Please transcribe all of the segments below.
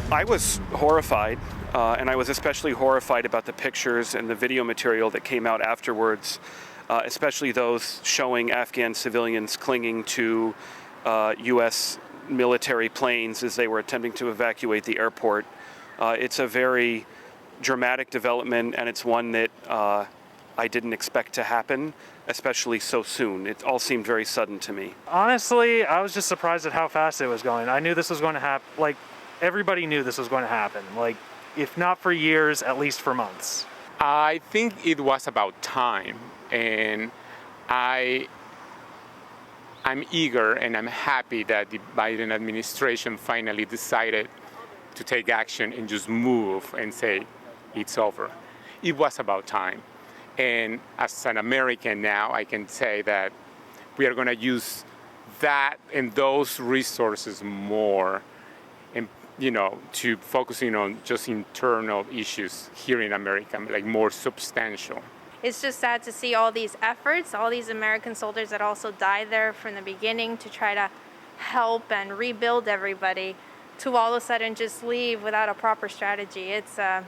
I was horrified, and I was especially horrified about the pictures and the video material that came out afterwards, especially those showing Afghan civilians clinging to U.S. military planes as they were attempting to evacuate the airport. It's a very dramatic development, and it's one that I didn't expect to happen, especially so soon. It all seemed very sudden to me. Honestly, I was just surprised at how fast it was going. I knew this was going to happen. Like, everybody knew this was going to happen. Like, if not for years, at least for months. I think it was about time, and I'm eager and I'm happy that the Biden administration finally decided to take action and just move and say it's over. It was about time. And as an American now, I can say that we are going to use that and those resources more, and to focusing on just internal issues here in America, like more substantial. It's just sad to see all these efforts, all these American soldiers that also died there from the beginning to try to help and rebuild everybody, to all of a sudden just leave without a proper strategy. It's, I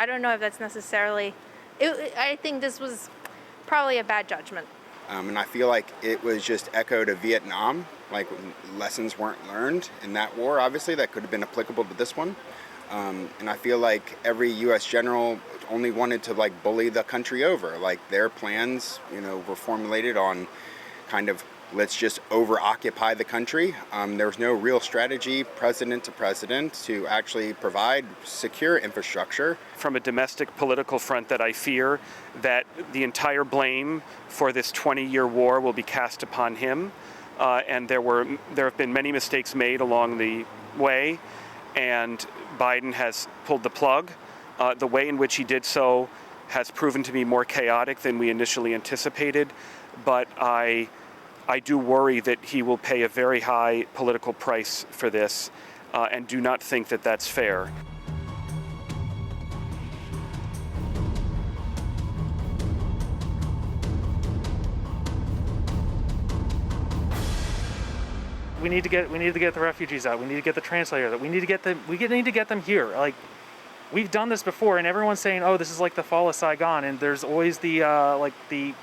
don't know if that's necessarily, I think this was probably a bad judgment. And I feel like it was just echo to Vietnam, like lessons weren't learned in that war, obviously, that could have been applicable to this one. And I feel like every U.S. general only wanted to bully the country over. Like their plans, were formulated on kind of let's just over-occupy the country. There was no real strategy, president to president, to actually provide secure infrastructure. From a domestic political front, that I fear that the entire blame for this 20-year war will be cast upon him. And there have been many mistakes made along the way, and Biden has pulled the plug. The way in which he did so has proven to be more chaotic than we initially anticipated, but I do worry that he will pay a very high political price for this, and do not think that that's fair. We need to get the refugees out. We need to get the translators out. We need to get them here. Like, we've done this before, and everyone's saying, "Oh, this is like the fall of Saigon," and there's always the the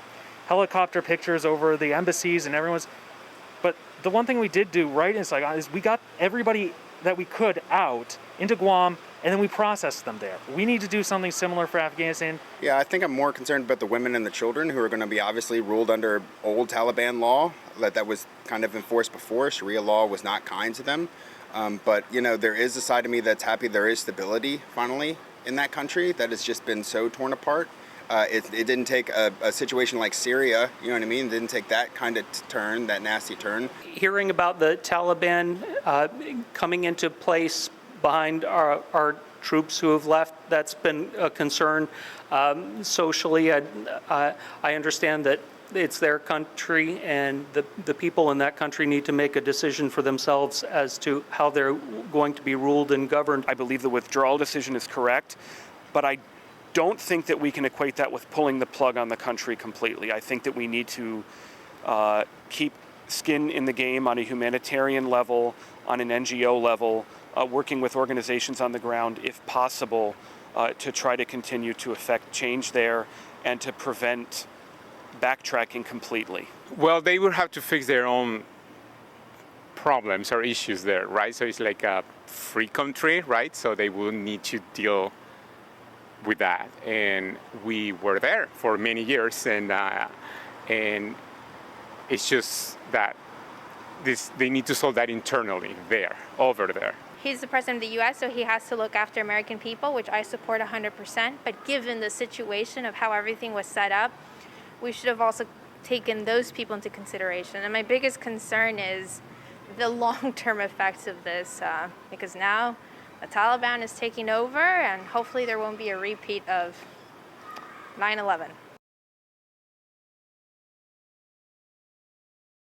helicopter pictures over the embassies and everyone's. But the one thing we did do right in Saigon is we got everybody that we could out into Guam, and then we processed them there. We need to do something similar for Afghanistan. Yeah, I think I'm more concerned about the women and the children who are going to be obviously ruled under old Taliban law that was kind of enforced before. Sharia law was not kind to them. But, there is a side of me that's happy there is stability finally in that country that has just been so torn apart. It didn't take a situation like Syria, you know what I mean? It didn't take that kind of turn, that nasty turn. Hearing about the Taliban coming into place behind our troops who have left, that's been a concern. Socially, I understand that it's their country, and the people in that country need to make a decision for themselves as to how they're going to be ruled and governed. I believe the withdrawal decision is correct, but I don't think that we can equate that with pulling the plug on the country completely. I think that we need to keep skin in the game on a humanitarian level, on an NGO level, working with organizations on the ground, if possible, to try to continue to effect change there and to prevent backtracking completely. Well, they will have to fix their own problems or issues there, right? So it's like a free country, right? So they will need to deal with that. And we were there for many years, and it's just that they need to solve that internally there, over there. He's the president of the U.S., so he has to look after American people, which I support 100%. But given the situation of how everything was set up, we should have also taken those people into consideration. And my biggest concern is the long-term effects of this, because now the Taliban is taking over, and hopefully there won't be a repeat of 9/11.